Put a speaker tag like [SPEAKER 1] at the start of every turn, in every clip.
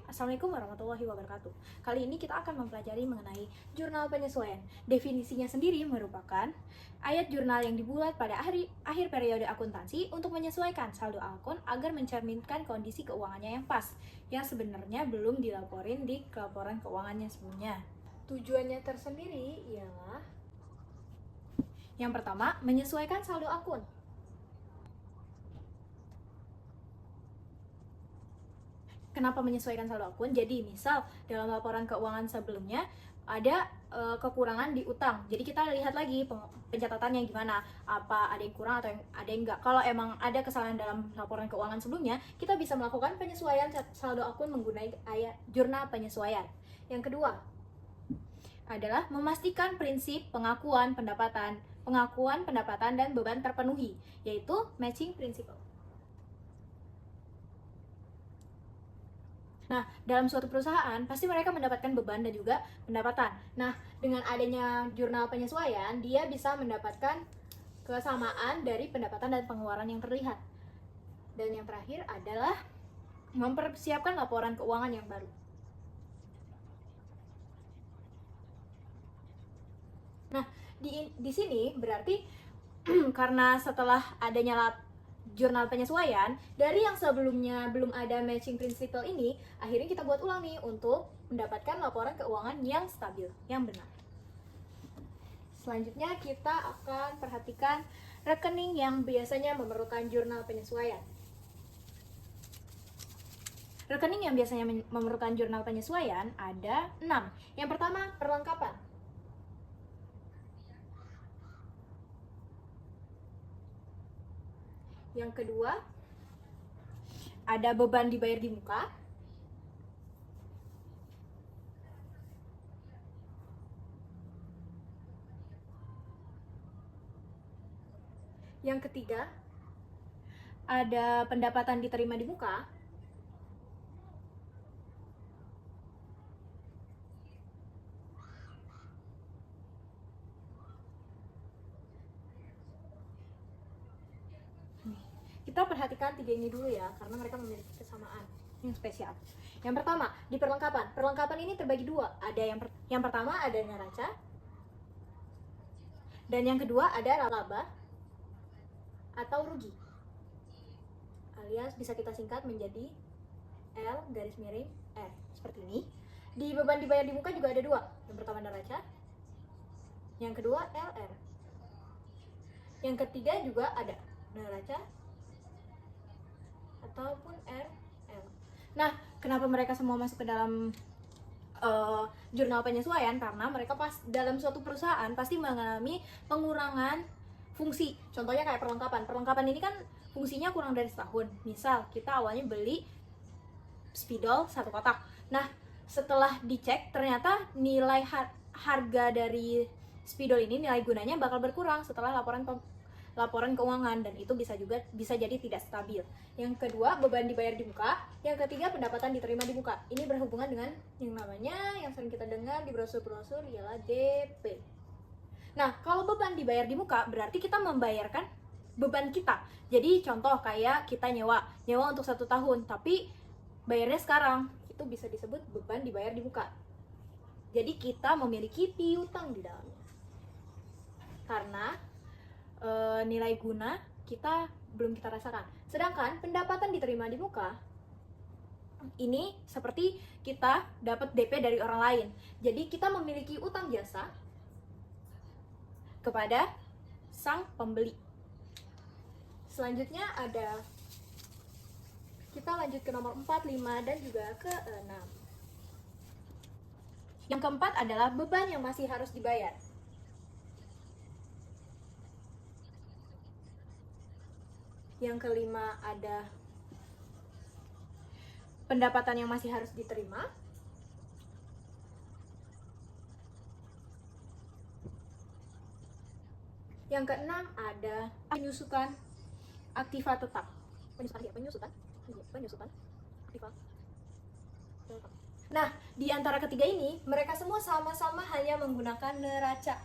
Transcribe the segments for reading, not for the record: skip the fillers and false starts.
[SPEAKER 1] Assalamualaikum warahmatullahi wabarakatuh. Kali ini kita akan mempelajari mengenai jurnal penyesuaian. Definisinya sendiri merupakan ayat jurnal yang dibuat pada akhir periode akuntansi untuk menyesuaikan saldo akun agar mencerminkan kondisi keuangannya yang pas, yang sebenarnya belum dilaporin di laporan keuangannya sebelumnya. Tujuannya tersendiri ialah yang pertama, menyesuaikan saldo akun. Kenapa menyesuaikan saldo akun? Jadi misal dalam laporan keuangan sebelumnya ada kekurangan di utang. Jadi kita lihat lagi pencatatannya gimana. Apa ada yang kurang atau ada yang enggak. Kalau emang ada kesalahan dalam laporan keuangan sebelumnya, kita bisa melakukan penyesuaian saldo akun menggunakan ayat jurnal penyesuaian. Yang kedua adalah memastikan prinsip pengakuan pendapatan dan beban terpenuhi, yaitu matching principle. Nah, dalam suatu perusahaan, pasti mereka mendapatkan beban dan juga pendapatan. Nah, dengan adanya jurnal penyesuaian, dia bisa mendapatkan kesamaan dari pendapatan dan pengeluaran yang terlihat. Dan yang terakhir adalah mempersiapkan laporan keuangan yang baru. Nah, di sini berarti karena setelah adanya jurnal penyesuaian, dari yang sebelumnya belum ada matching principle ini, akhirnya kita buat ulang nih untuk mendapatkan laporan keuangan yang stabil, yang benar. Selanjutnya kita akan perhatikan rekening yang biasanya memerlukan jurnal penyesuaian. Rekening yang biasanya memerlukan jurnal penyesuaian ada 6. Yang pertama, perlengkapan. Yang kedua, ada beban dibayar di muka. Yang ketiga, ada pendapatan diterima di muka. Kita perhatikan 3 ini dulu ya, karena mereka memiliki kesamaan yang spesial. Yang pertama, di perlengkapan. Perlengkapan ini terbagi 2. Ada yang pertama ada neraca, dan yang kedua ada laba atau rugi. Alias bisa kita singkat menjadi L garis miring R, seperti ini. Di beban dibayar di muka juga ada 2. Yang pertama neraca, yang kedua LR. Yang ketiga juga ada neraca ataupun RL. Nah, kenapa mereka semua masuk ke dalam jurnal penyesuaian? Karena mereka dalam suatu perusahaan pasti mengalami pengurangan fungsi. Contohnya kayak perlengkapan. Perlengkapan ini kan fungsinya kurang dari setahun. Misal kita awalnya beli spidol 1 kotak. Nah, setelah dicek ternyata nilai harga dari spidol ini, nilai gunanya bakal berkurang setelah laporan keuangan, dan itu bisa jadi tidak stabil. Yang kedua, beban dibayar di muka. Yang ketiga, pendapatan diterima di muka. Ini berhubungan dengan yang namanya yang sering kita dengar di brosur-brosur ialah DP. Nah, kalau beban dibayar di muka berarti kita membayarkan beban kita. Jadi contoh kayak kita nyewa untuk 1 tahun, tapi bayarnya sekarang, itu bisa disebut beban dibayar di muka. Jadi kita memiliki piutang di dalamnya. Karena nilai guna kita belum kita rasakan. Sedangkan pendapatan diterima di muka ini seperti kita dapat DP dari orang lain. Jadi kita memiliki utang jasa kepada sang pembeli. Selanjutnya kita lanjut ke nomor 4, 5 dan juga ke 6. Yang keempat adalah beban yang masih harus dibayar. Yang kelima ada pendapatan yang masih harus diterima. Yang keenam ada penyusutan aktiva tetap. Penyusutan aktiva tetap. Nah, di antara ketiga ini, mereka semua sama-sama hanya menggunakan neraca.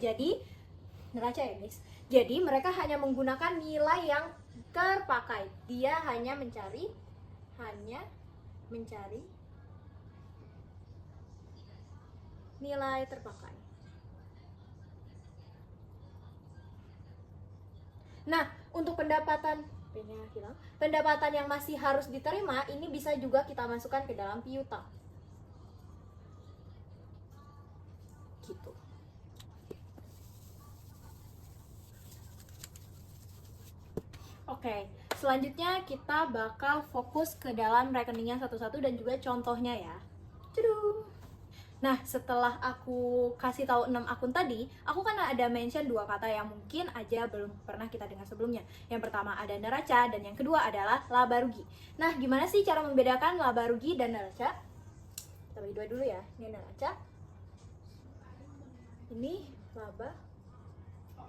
[SPEAKER 1] Jadi neraca ya guys. Jadi mereka hanya menggunakan nilai yang terpakai. Dia hanya mencari nilai terpakai. Nah, untuk pendapatan yang masih harus diterima, ini bisa juga kita masukkan ke dalam piutang. Gitu. Oke, selanjutnya kita bakal fokus ke dalam rekeningnya satu-satu dan juga contohnya ya. Cudung. Nah, setelah aku kasih tahu 6 akun tadi, aku kan ada mention 2 kata yang mungkin aja belum pernah kita dengar sebelumnya. Yang pertama ada neraca dan yang kedua adalah laba rugi. Nah, gimana sih cara membedakan laba rugi dan neraca? Kita bagi dua dulu ya. Ini neraca. Ini laba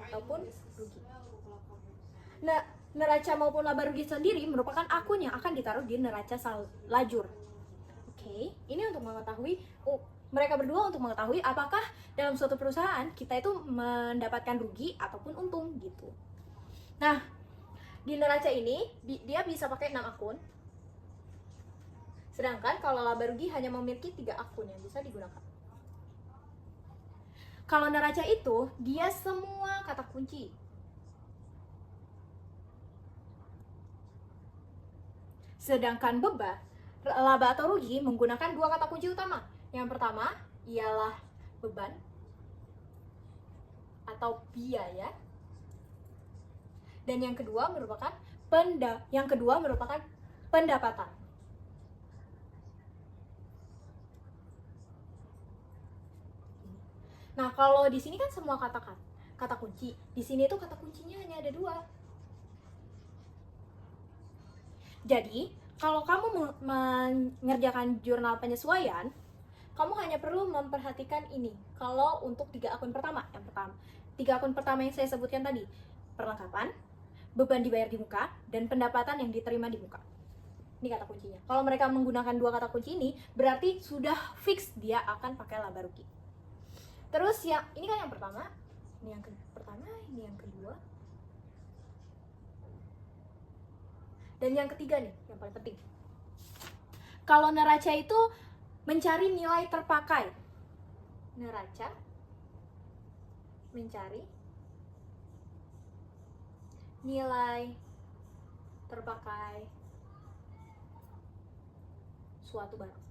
[SPEAKER 1] ataupun rugi. Nah, neraca maupun laba rugi sendiri merupakan akun yang akan ditaruh di neraca lajur. Oke, ini untuk mengetahui mereka berdua untuk mengetahui apakah dalam suatu perusahaan kita itu mendapatkan rugi ataupun untung gitu. Nah, di neraca ini dia bisa pakai 6 akun. Sedangkan kalau laba rugi hanya memiliki 3 akun yang bisa digunakan. Kalau neraca itu dia semua kata kunci. Sedangkan laba atau rugi menggunakan 2 kata kunci utama. Yang pertama ialah beban atau biaya. Dan yang kedua merupakan pendapatan. Nah, kalau di sini kan semua kata kunci. Di sini tuh kata kuncinya hanya ada 2. Jadi, kalau kamu mengerjakan jurnal penyesuaian, kamu hanya perlu memperhatikan ini. Kalau untuk 3 akun pertama, 3 akun pertama yang saya sebutkan tadi, perlengkapan, beban dibayar di muka, dan pendapatan yang diterima di muka. Ini kata kuncinya. Kalau mereka menggunakan 2 kata kunci ini, berarti sudah fix dia akan pakai laba rugi. Terus ini kan yang pertama, ini yang pertama, ini yang kedua, dan yang ketiga nih, yang paling penting. Kalau neraca itu mencari nilai terpakai. Neraca mencari nilai terpakai suatu barang.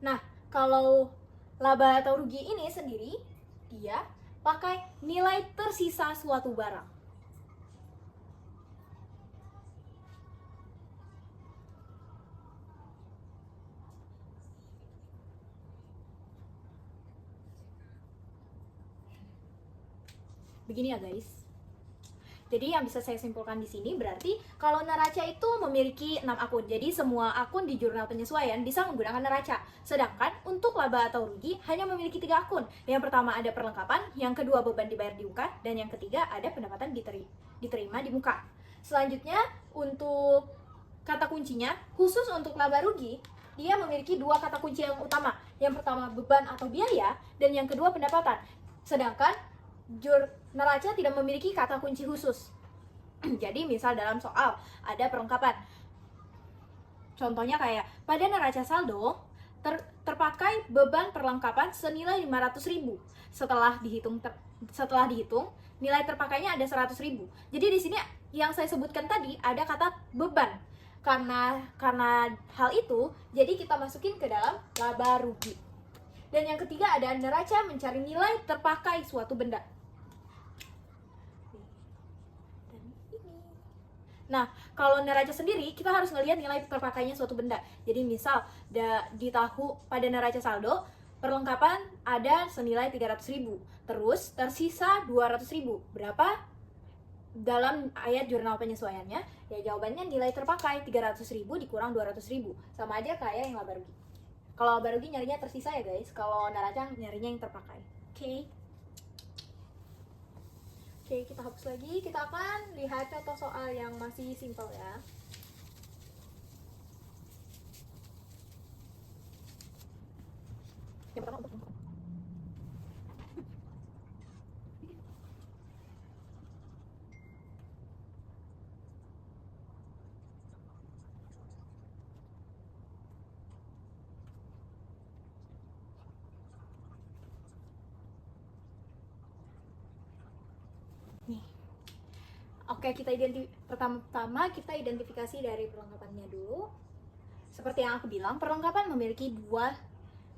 [SPEAKER 1] Nah, kalau laba atau rugi ini sendiri, dia pakai nilai tersisa suatu barang. Begini ya guys. Jadi yang bisa saya simpulkan di sini berarti kalau neraca itu memiliki 6 akun. Jadi semua akun di jurnal penyesuaian bisa menggunakan neraca. Sedangkan untuk laba atau rugi hanya memiliki 3 akun. Yang pertama ada perlengkapan, yang kedua beban dibayar di muka, dan yang ketiga ada pendapatan diterima di muka. Selanjutnya untuk kata kuncinya, khusus untuk laba rugi, dia memiliki 2 kata kunci yang utama. Yang pertama beban atau biaya, dan yang kedua pendapatan. Sedangkan neraca tidak memiliki kata kunci khusus. Jadi misal dalam soal ada perlengkapan. Contohnya kayak pada neraca saldo terpakai beban perlengkapan senilai 500.000. Setelah dihitung nilai terpakainya ada 100.000. Jadi di sini yang saya sebutkan tadi ada kata beban. Karena hal itu, jadi kita masukin ke dalam laba rugi. Dan yang ketiga ada neraca mencari nilai terpakai suatu benda. Nah, kalau neraca sendiri, kita harus ngelihat nilai terpakainya suatu benda. Jadi misal, pada neraca saldo, perlengkapan ada senilai 300.000. Terus, tersisa 200.000. Berapa? Dalam ayat jurnal penyesuaiannya, ya jawabannya nilai terpakai 300.000 dikurang 200.000. Sama aja kayak yang laba rugi. Kalau laba rugi nyarinya tersisa ya guys, kalau neraca nyarinya yang terpakai. Oke, kita hapus lagi. Kita akan lihat contoh soal yang masih simpel ya. Yang pertama Nih. Oke, pertama-tama kita identifikasi dari perlengkapannya dulu. Seperti yang aku bilang, perlengkapan memiliki dua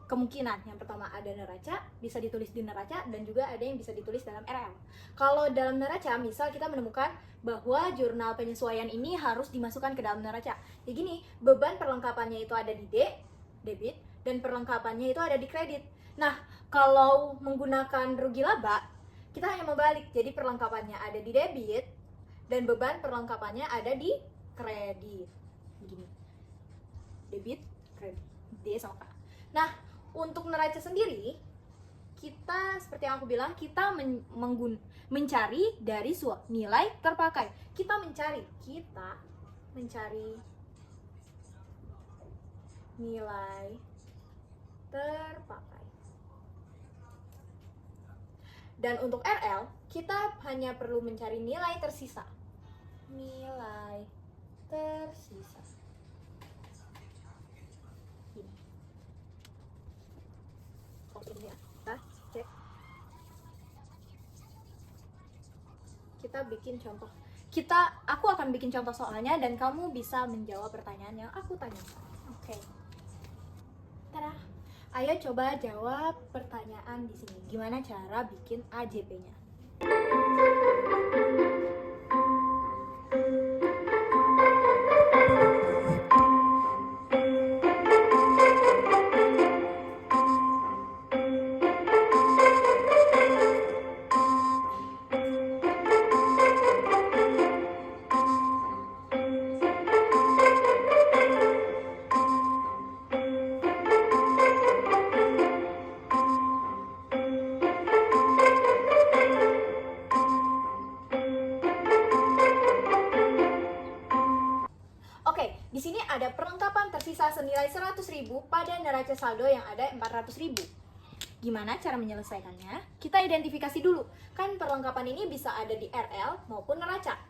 [SPEAKER 1] kemungkinan. Yang pertama ada neraca, bisa ditulis di neraca, dan juga ada yang bisa ditulis dalam RL. Kalau dalam neraca, misal kita menemukan bahwa jurnal penyesuaian ini harus dimasukkan ke dalam neraca. Jadi gini, beban perlengkapannya itu ada di debit, dan perlengkapannya itu ada di kredit. Nah, kalau menggunakan rugi laba, kita hanya membalik. Jadi perlengkapannya ada di debit, dan beban perlengkapannya ada di kredit. Begini. Debit, kredit, D sama K. Nah, untuk neraca sendiri, kita seperti yang aku bilang, kita mencari dari nilai terpakai. Kita mencari nilai terpakai. Dan untuk RL, kita hanya perlu mencari nilai tersisa. Nilai tersisa. Kita bikin contoh. Aku akan bikin contoh soalnya dan kamu bisa menjawab pertanyaan yang aku tanyakan. Oke. Tada. Ayo coba jawab pertanyaan di sini. Gimana cara bikin AJP-nya? Di sini ada perlengkapan tersisa senilai 100.000 pada neraca saldo yang ada 400.000. Gimana cara menyelesaikannya? Kita identifikasi dulu. Kan perlengkapan ini bisa ada di RL maupun neraca.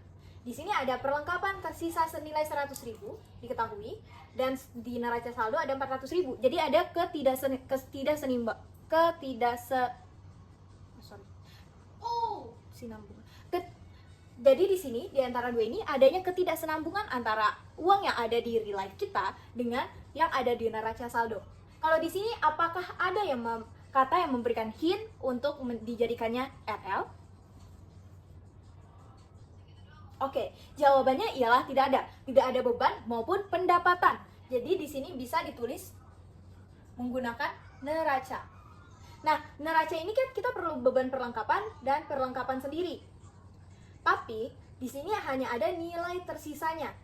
[SPEAKER 1] Di sini ada perlengkapan tersisa senilai 100.000 diketahui, dan di neraca saldo ada 400.000. Jadi ada Jadi di sini di antara dua ini adanya ketidaksenambungan antara uang yang ada di real life kita dengan yang ada di neraca saldo. Kalau di sini apakah ada kata yang memberikan hint untuk dijadikannya RL? Oke, jawabannya ialah tidak ada. Tidak ada beban maupun pendapatan. Jadi di sini bisa ditulis menggunakan neraca. Nah, neraca ini kan kita perlu beban perlengkapan dan perlengkapan sendiri. Tapi di sini hanya ada nilai tersisanya.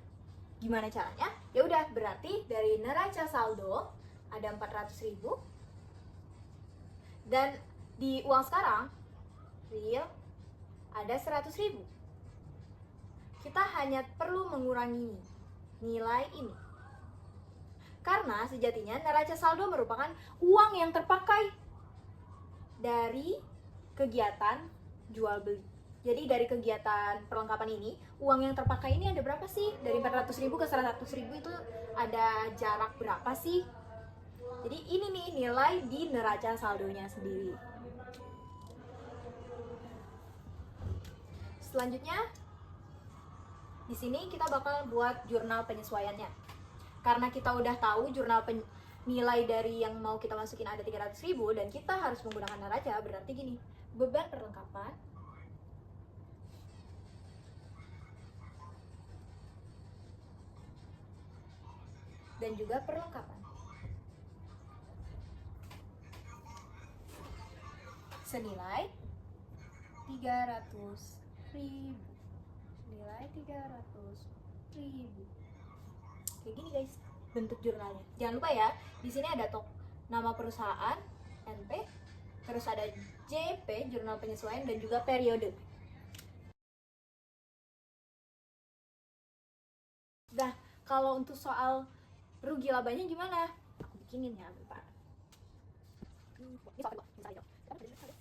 [SPEAKER 1] Gimana caranya? Ya udah, berarti dari neraca saldo ada 400.000 dan di uang sekarang real ada 100.000. Kita hanya perlu mengurangi nilai ini. Karena sejatinya neraca saldo merupakan uang yang terpakai dari kegiatan jual beli. Jadi dari kegiatan perlengkapan ini, uang yang terpakai ini ada berapa sih? Dari 400.000 ke 100.000 itu ada jarak berapa sih? Jadi ini nih nilai di neraca saldonya sendiri. Selanjutnya, di sini kita bakal buat jurnal penyesuaiannya. Karena kita udah tahu nilai dari yang mau kita masukin ada 300.000 dan kita harus menggunakan neraca, berarti gini, beban perlengkapan dan juga perlengkapan senilai 300.000. Kayak gini guys bentuk jurnalnya. Jangan lupa ya, di sini ada nama perusahaan, NP, terus ada JP, jurnal penyesuaian, dan juga periode. Nah, kalau untuk soal rugi labanya gimana? Aku bikinin ya, bentar. Ini soal kedua, misalnya.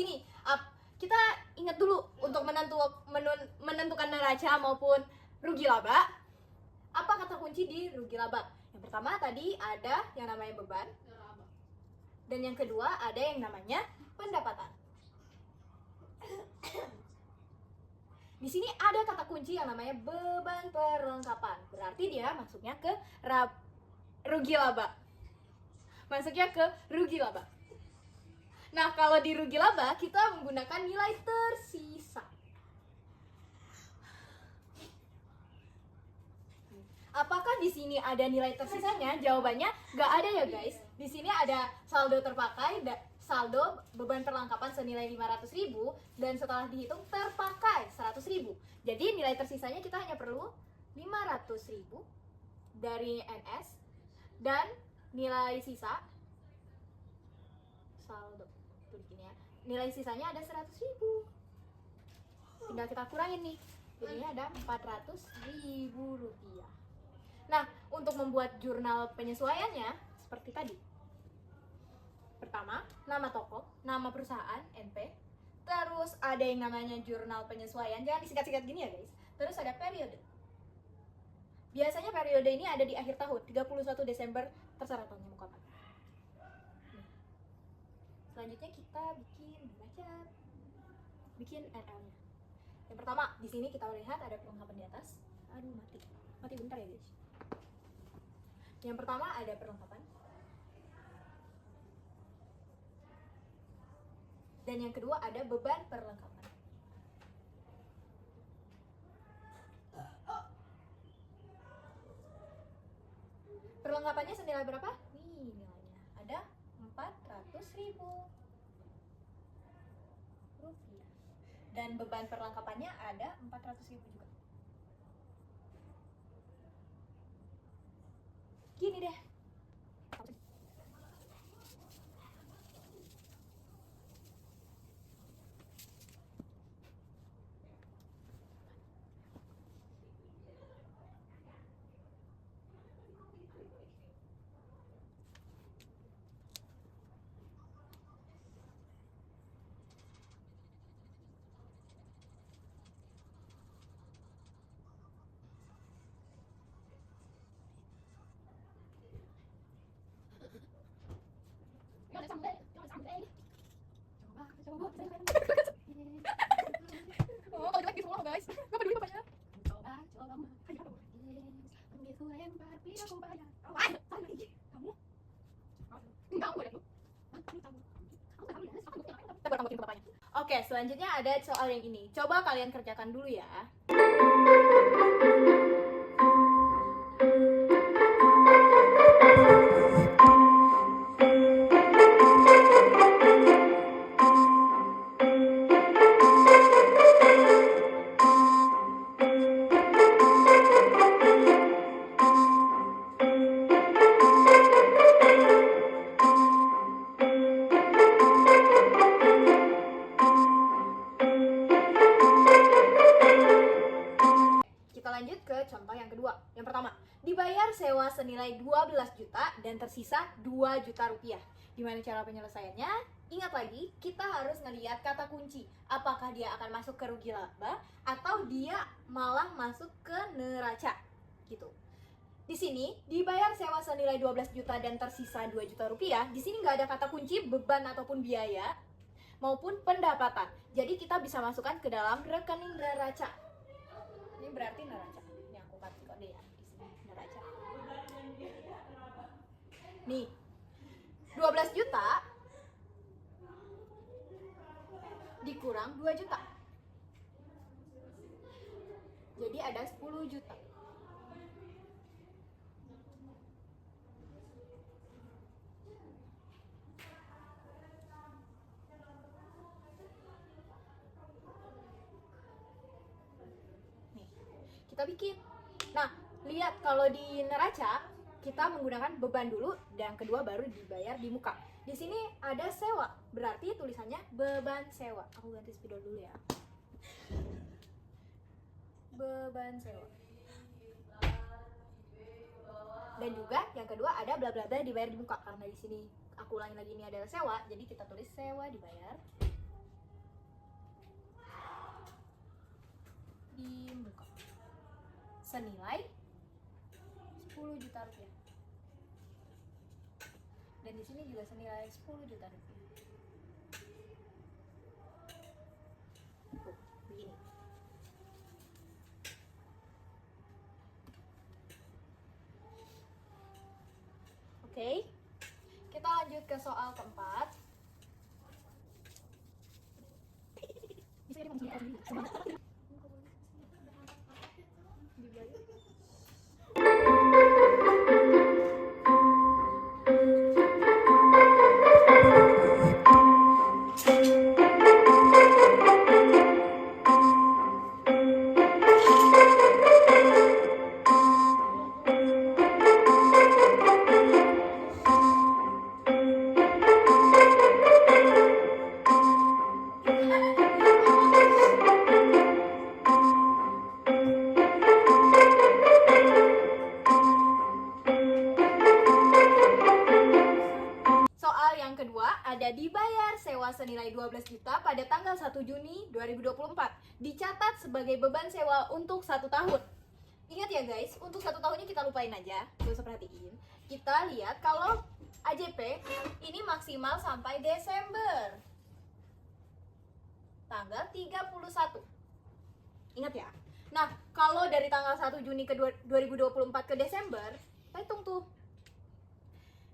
[SPEAKER 1] sini kita ingat dulu untuk menentukan neraca maupun rugi laba. Apa kata kunci di rugi laba? Yang pertama tadi ada yang namanya beban, dan yang kedua ada yang namanya pendapatan. Di sini ada kata kunci yang namanya beban perlengkapan. Berarti dia masuknya ke rugi laba. Masuknya ke rugi laba. Nah, kalau di rugi laba kita menggunakan nilai tersisa. Apakah di sini ada nilai tersisanya? Jawabannya nggak ada ya guys. Di sini ada saldo terpakai, saldo beban perlengkapan senilai 500.000 dan setelah dihitung terpakai 100.000. Jadi nilai tersisanya kita hanya perlu 500.000 dari NS dan nilai sisa saldo ya. Nilai sisanya ada 100.000. Tinggal kita kurangin nih. Jadinya ada 400.000 rupiah. Nah, untuk membuat jurnal penyesuaiannya seperti tadi. Pertama, nama toko, nama perusahaan, NP. Terus ada yang namanya jurnal penyesuaian. Jangan disingkat-singkat gini ya guys. Terus ada periode. Biasanya periode ini ada di akhir tahun, 31 Desember, terserah tahunnya mau kapan. Selanjutnya kita bikin NL-nya. Yang pertama, di sini kita lihat ada perlengkapan di atas. Aduh, mati bentar ya guys. Yang pertama ada perlengkapan. Dan yang kedua ada beban perlengkapan. Perlengkapannya senilai berapa? Nih nilainya. Ada 400.000 rupiah. Dan beban perlengkapannya ada 400.000 juga. Gini deh. Oh, kalau jelek di semua guys. Gak peduli bapaknya. Coba begitu lempar tidak aku bayar. Kamu? Oke, selanjutnya ada soal yang ini. Coba kalian kerjakan dulu ya. Contoh yang kedua. Yang pertama, dibayar sewa senilai 12 juta dan tersisa 2 juta rupiah. Gimana cara penyelesaiannya? Ingat lagi, kita harus ngelihat kata kunci. Apakah dia akan masuk ke rugi laba atau dia malah masuk ke neraca gitu. Di sini dibayar sewa senilai 12 juta dan tersisa 2 juta rupiah. Di sini nggak ada kata kunci beban ataupun biaya maupun pendapatan. Jadi kita bisa masukkan ke dalam rekening neraca. Ini berarti neraca. Ini aku kasih kode ya di sini neraca. Nih, 12 juta dikurang 2 juta. Jadi ada 10 juta. Kita bikin. Nah, lihat kalau di neraca kita menggunakan beban dulu dan kedua baru dibayar di muka. Di sini ada sewa, berarti tulisannya beban sewa. Aku ganti spidol dulu ya. Beban sewa. Dan juga yang kedua ada bla bla bla dibayar di muka, karena di sini aku ulangi lagi ini adalah sewa, jadi kita tulis sewa dibayar senilai 10 juta rupiah. Dan di sini juga senilai 10 juta rupiah. Tuh, begini. Oke, kita lanjut ke soal keempat. Soal yang kedua, ada dibayar sewa senilai 12 juta pada tanggal 1 Juni 2024. Dicatat sebagai beban sewa untuk 1 tahun. Ingat ya guys, untuk 1 tahunnya kita lupain aja, gak usah perhatiin. Kita lihat kalau AJP ini maksimal sampai Desember tanggal 31. Ingat ya. Nah, kalau dari tanggal 1 Juni ke 2024 ke Desember, kita hitung tuh.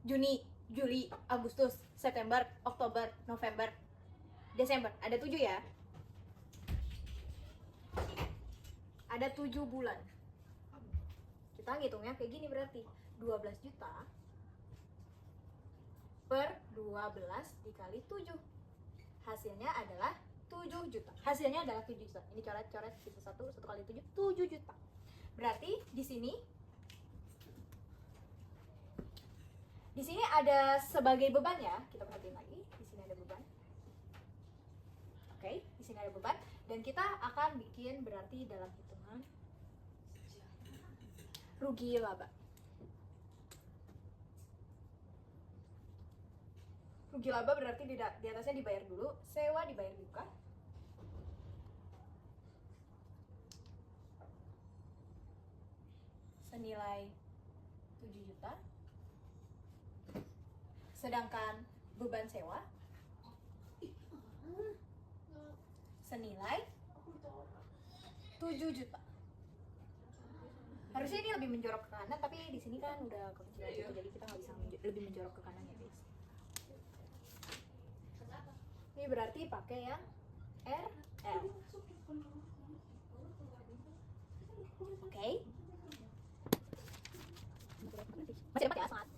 [SPEAKER 1] Juni, Juli, Agustus, September, Oktober, November, Desember. Ada 7 ya. Ada 7 bulan. Kita ngitungnya kayak gini berarti 12 juta per 12 dikali 7. Hasilnya adalah 7 juta. Hasilnya adalah 7 juta. Ini coret-coret gitu 1 kali 7, 7 juta. Berarti di sini ada sebagai beban ya. Kita perhatiin lagi. Di sini ada beban. Oke, di sini ada beban dan kita akan bikin berarti dalam hitungan rugi laba. Rugi laba berarti di atasnya dibayar dulu, sewa dibayar juga. Senilai 7 juta. Sedangkan beban sewa senilai 7 juta. Harusnya ini lebih menjorok ke kanan, tapi di sini kan udah kekecilan gitu, jadi kita nggak bisa lebih menjorok ke kanan ya guys. Ini berarti pakai yang RL. Oke. Masih dapat ya semangat.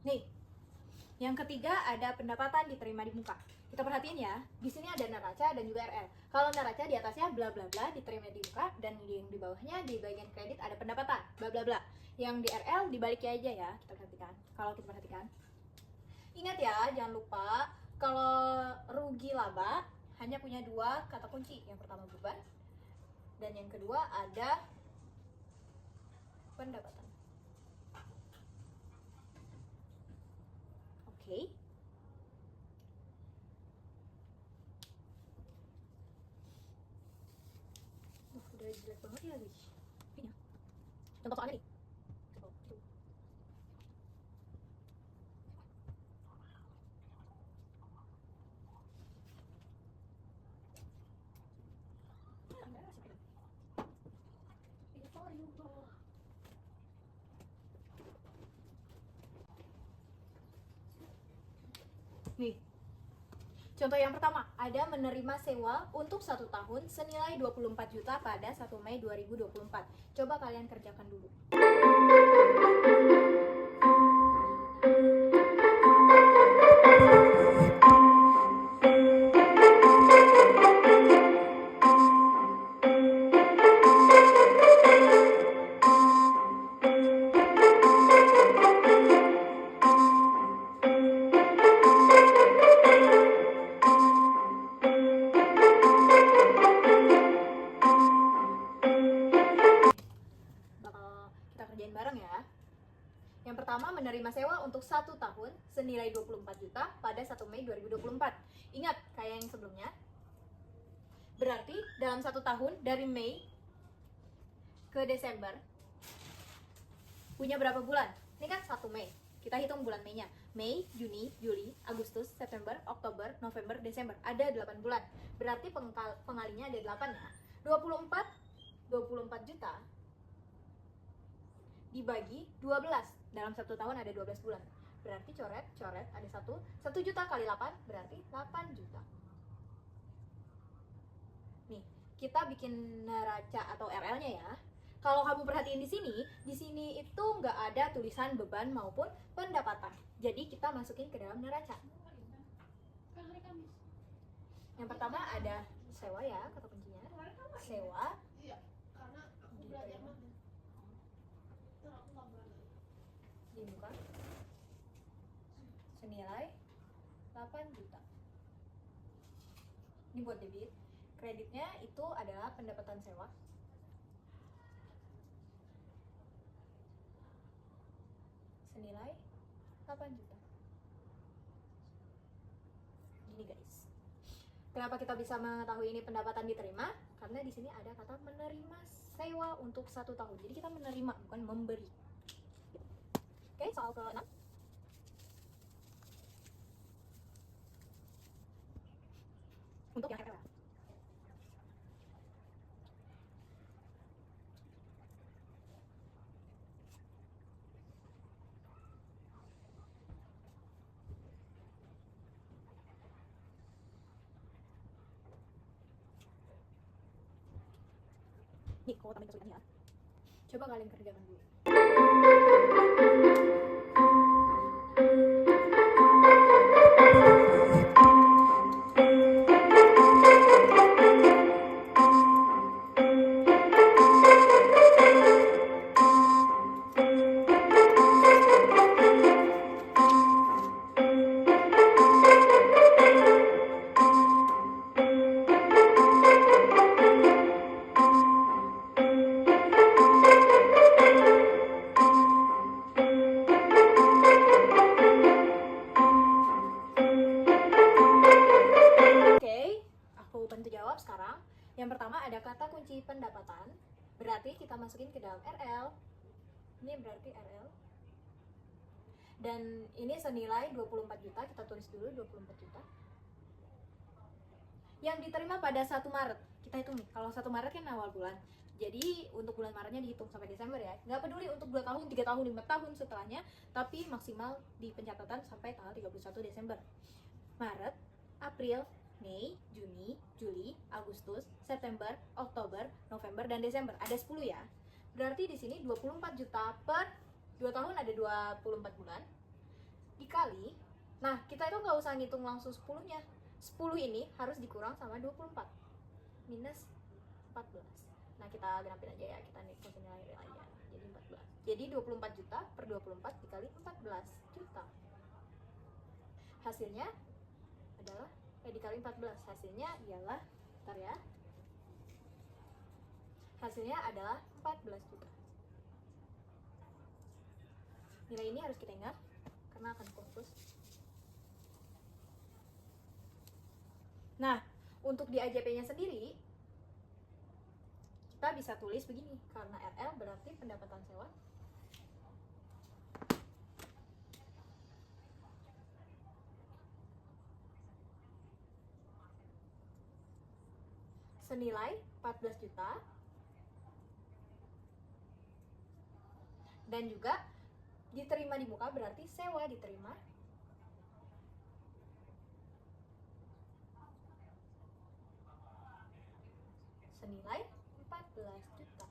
[SPEAKER 1] Nih, yang ketiga ada pendapatan diterima di muka. Kita perhatiin ya, di sini ada neraca dan juga RL. Kalau neraca di atasnya bla bla bla diterima di muka, dan yang di bawahnya di bagian kredit ada pendapatan bla bla bla. Yang di RL dibaliknya aja ya, kita perhatikan. Kalau kita perhatikan, ingat ya, jangan lupa kalau rugi laba hanya punya 2 kata kunci. Yang pertama beban, dan yang kedua ada pendapatan. Oke. Udah jelek banget ya guys. Ini contoh soalnya nih. Nih, contoh yang pertama, ada menerima sewa untuk 1 tahun senilai 24 juta pada 1 Mei 2024. Coba kalian kerjakan dulu. menerima sewa untuk 1 tahun senilai 24 juta pada 1 Mei 2024. Ingat, kayak yang sebelumnya. Berarti dalam 1 tahun dari Mei ke Desember punya berapa bulan? Ini kan 1 Mei. Kita hitung bulan Mei-nya. Mei, Juni, Juli, Agustus, September, Oktober, November, Desember. Ada 8 bulan. Berarti pengalinya ada 8 ya. 24 juta dibagi 12. Dalam 1 tahun ada 12 bulan. Berarti coret, ada 1 juta kali 8 berarti 8 juta. Nih, kita bikin neraca atau RL-nya ya. Kalau kamu perhatiin di sini itu nggak ada tulisan beban maupun pendapatan. Jadi kita masukin ke dalam neraca. Yang pertama ada sewa ya, kata kuncinya. Sewa. Dibuka. Senilai 8 juta. Ini buat debit. Kreditnya itu adalah pendapatan sewa. Senilai 8 juta. Gini guys. Kenapa kita bisa mengetahui ini pendapatan diterima? Karena di sini ada kata menerima sewa untuk 1 tahun. Jadi kita menerima, bukan memberi. Oke, soal ke-6. Untuk yang RL. Nih, kalau tambahin kesulitannya, coba kalian kerjakan dulu. Sekarang yang pertama ada kata kunci pendapatan, berarti kita masukin ke dalam RL. Ini berarti RL, dan ini senilai 24 juta. Kita tulis dulu 24 juta yang diterima pada 1 Maret. Kita hitung nih, kalau 1 Maret kan awal bulan, jadi untuk bulan Maretnya dihitung sampai Desember ya. Nggak peduli untuk 2 tahun, 3 tahun, 5 tahun setelahnya, tapi maksimal di pencatatan sampai tanggal 31 Desember. Maret, April, Mei, Juni, Juli, Agustus, September, Oktober, November, dan Desember. Ada 10 ya. Berarti di sini 24 juta per 2 tahun ada 24 bulan. Dikali, nah kita itu nggak usah ngitung langsung 10-nya. 10 ini harus dikurang sama 24. Minus 14. Nah kita genapin aja ya, kita hitung nilai real aja. Jadi 14. Jadi 24 juta per 24 dikali 14 juta. Hasilnya adalah dikali 14, hasilnya ialah, bentar ya, hasilnya adalah 14 juta. Nilai ini harus kita ingat karena akan fokus. Nah, untuk di AJP-nya sendiri kita bisa tulis begini, karena RL berarti pendapatan sewa senilai 14 juta, dan juga diterima di muka berarti sewa diterima senilai 14 juta.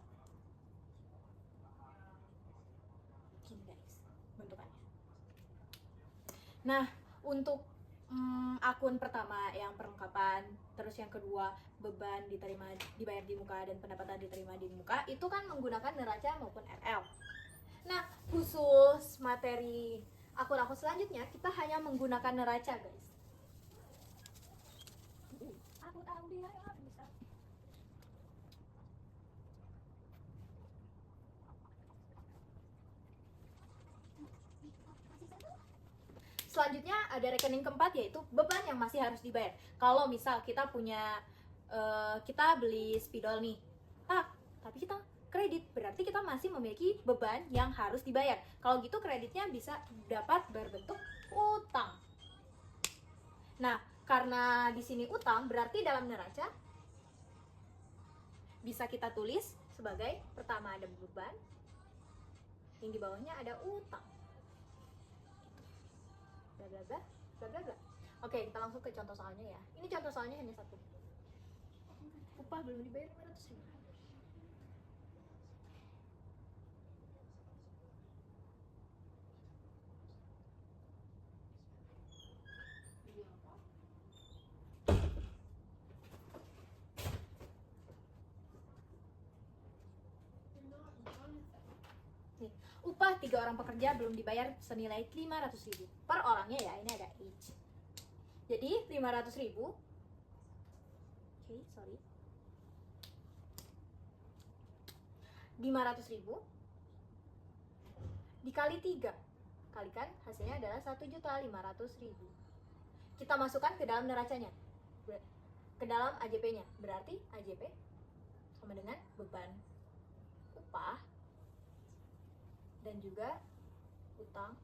[SPEAKER 1] Gini guys bentukannya. Nah, untuk akun pertama yang perlengkapan, terus yang kedua beban dibayar di muka, dan pendapatan diterima di muka, itu kan menggunakan neraca maupun RL. Nah, khusus materi akun-akun selanjutnya kita hanya menggunakan neraca guys. Aku tahu dia bisa. Selanjutnya ada rekening keempat, yaitu beban yang masih harus dibayar. Kalau misal kita punya kita beli spidol nih, tapi kita kredit, berarti kita masih memiliki beban yang harus dibayar. Kalau gitu kreditnya bisa dapat berbentuk utang. Nah, karena di sini utang, berarti dalam neraca bisa kita tulis sebagai pertama ada beban, yang di bawahnya ada utang. Bla bla bla bla bla bla. Oke, kita langsung ke contoh soalnya ya. Ini contoh soalnya hanya satu. Upah belum dibayar 500.000. Nih, upah 3 orang pekerja belum dibayar senilai 500.000 per orangnya ya. Ini ada each. Jadi 500.000. Oke, sorry. 500.000 dikali 3, kalikan hasilnya adalah 1.500.000. Kita masukkan ke dalam neracanya, ke dalam AJP-nya. Berarti AJP sama dengan beban upah dan juga utang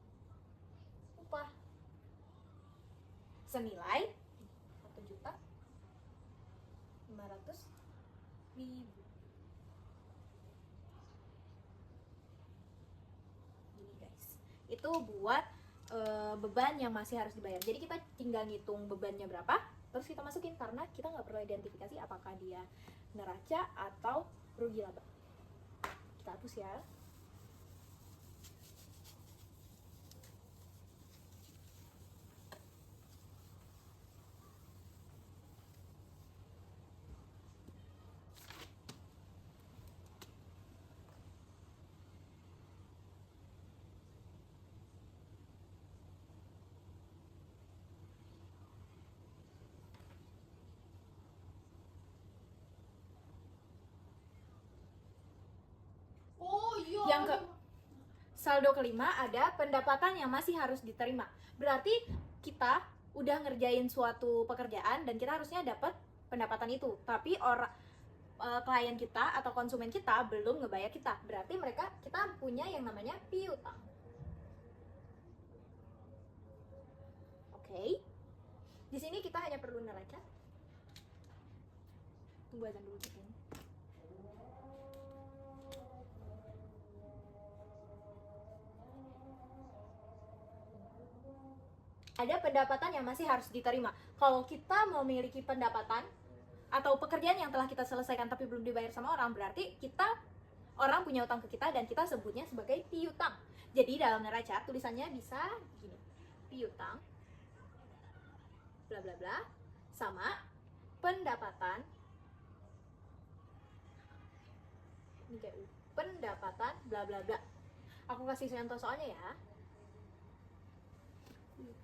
[SPEAKER 1] upah senilai 1.500.000. Gini guys, itu buat beban yang masih harus dibayar. Jadi kita tinggal ngitung bebannya berapa, terus kita masukin, karena kita nggak perlu identifikasi apakah dia neraca atau rugi laba. Kita hapus ya. Yang ke saldo kelima ada pendapatan yang masih harus diterima. Berarti kita udah ngerjain suatu pekerjaan dan kita harusnya dapat pendapatan itu, tapi klien kita atau konsumen kita belum ngebayar kita. Berarti kita punya yang namanya piutang. Oke. Di sini kita hanya perlu neraca. Tunggu azan dulu gitu. Ada pendapatan yang masih harus diterima. Kalau kita memiliki pendapatan atau pekerjaan yang telah kita selesaikan tapi belum dibayar sama orang, berarti orang punya utang ke kita dan kita sebutnya sebagai piutang. Jadi dalam neraca tulisannya bisa gini, piutang bla bla bla sama pendapatan, ini kayak pendapatan bla bla bla. Aku kasih contoh soalnya ya. Nih.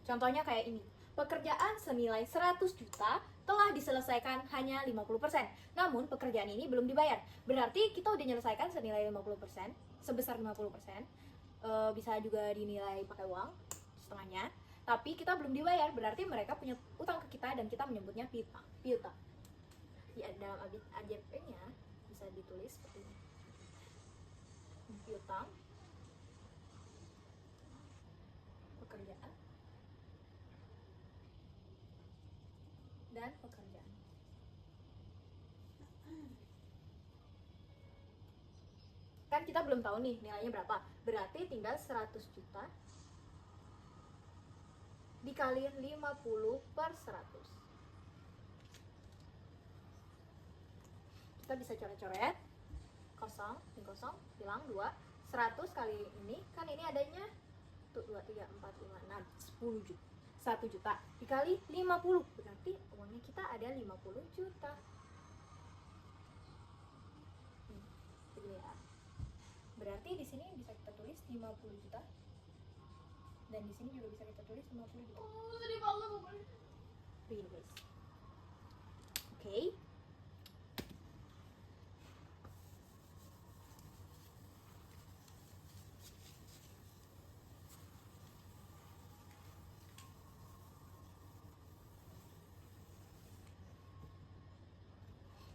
[SPEAKER 1] Contohnya kayak ini. Pekerjaan senilai 100 juta telah diselesaikan hanya 50%. Namun pekerjaan ini belum dibayar. Berarti kita udah menyelesaikan senilai 50%, sebesar 50%. Bisa juga dinilai pakai uang setengahnya. Tapi kita belum dibayar, berarti mereka punya utang ke kita dan kita menyebutnya piutang. Ya, dalam AJP-nya bisa ditulis seperti ini. Piutang pekerjaan dan pekerjaan. Kan kita belum tahu nih nilainya berapa. Berarti tinggal 100 juta dikaliin 50 per 100. kita bisa coret-coret kosong, ini kosong, hilang 2, 100 kali ini, kan ini adanya 1, 2, 3, 4, 5, 6, 10 juta, 1 juta dikali 50, berarti uangnya kita ada 50 juta. Begini ya, berarti di sini bisa kita tulis 50 juta, dan di sini juga bisa kita tulis 50 juta. Begini guys, oke.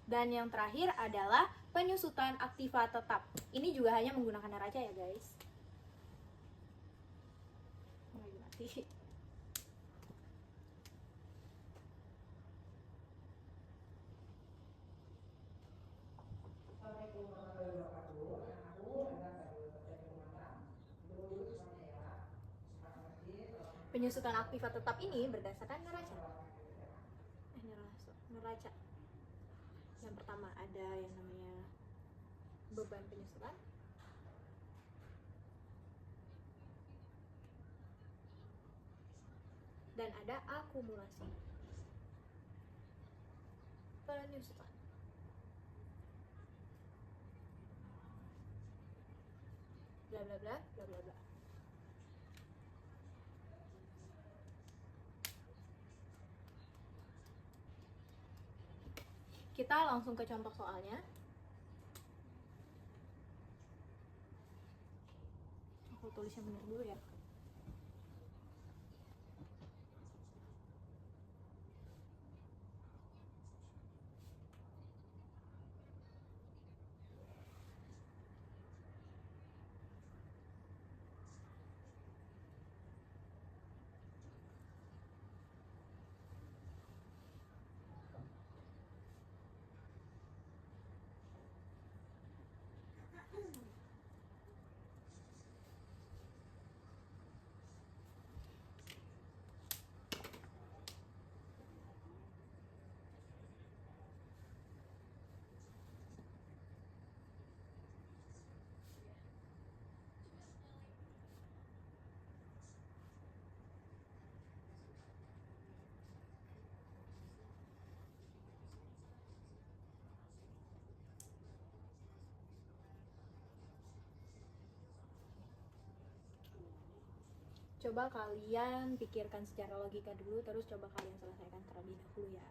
[SPEAKER 1] Dan yang terakhir adalah penyusutan aktiva tetap. Ini juga hanya menggunakan neraca ya guys. Mati. Penyusutan aktiva tetap ini berdasarkan neraca. Neraca. Yang pertama ada yang namanya beban penyusutan, dan ada akumulasi penyusutan. Bla bla bla bla bla bla. Kita langsung ke contoh soalnya. Aku tulis yang benar dulu ya. Coba kalian pikirkan secara logika dulu, terus coba kalian selesaikan terlebih dahulu ya.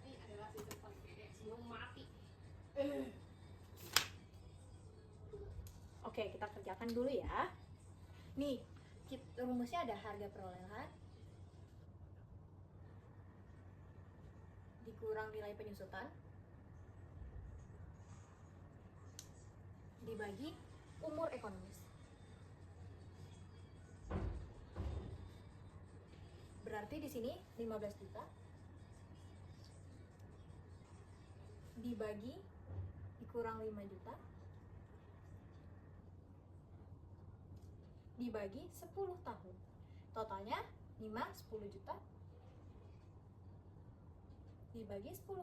[SPEAKER 1] Ini adalah sistem konflik sebelum mati. Oke, kita kerjakan dulu ya. Nih, rumusnya ada harga perolehan dikurang nilai penyusutan dibagi umur ekonomis. Berarti di sini 15 juta dibagi dikurang 5 juta dibagi 10 tahun. Totalnya 5, 10 juta dibagi 10.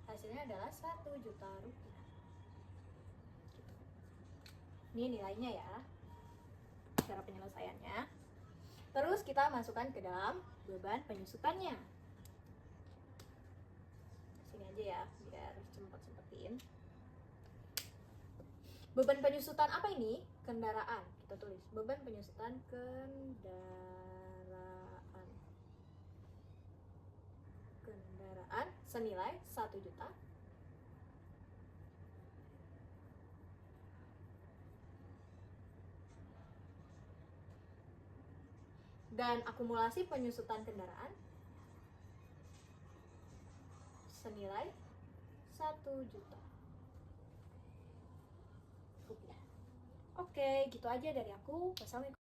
[SPEAKER 1] Hasilnya adalah 1 juta rupiah. Ini nilainya ya, cara penyelesaiannya. Terus kita masukkan ke dalam beban penyusutannya. Sini aja ya, biar cepet-cepetin. Beban penyusutan apa ini? Kendaraan. Kita tulis beban penyusutan kendaraan. Kendaraan senilai 1 juta dan akumulasi penyusutan kendaraan senilai 1 juta rupiah. Oke, gitu aja dari aku. Wassalamualaikum.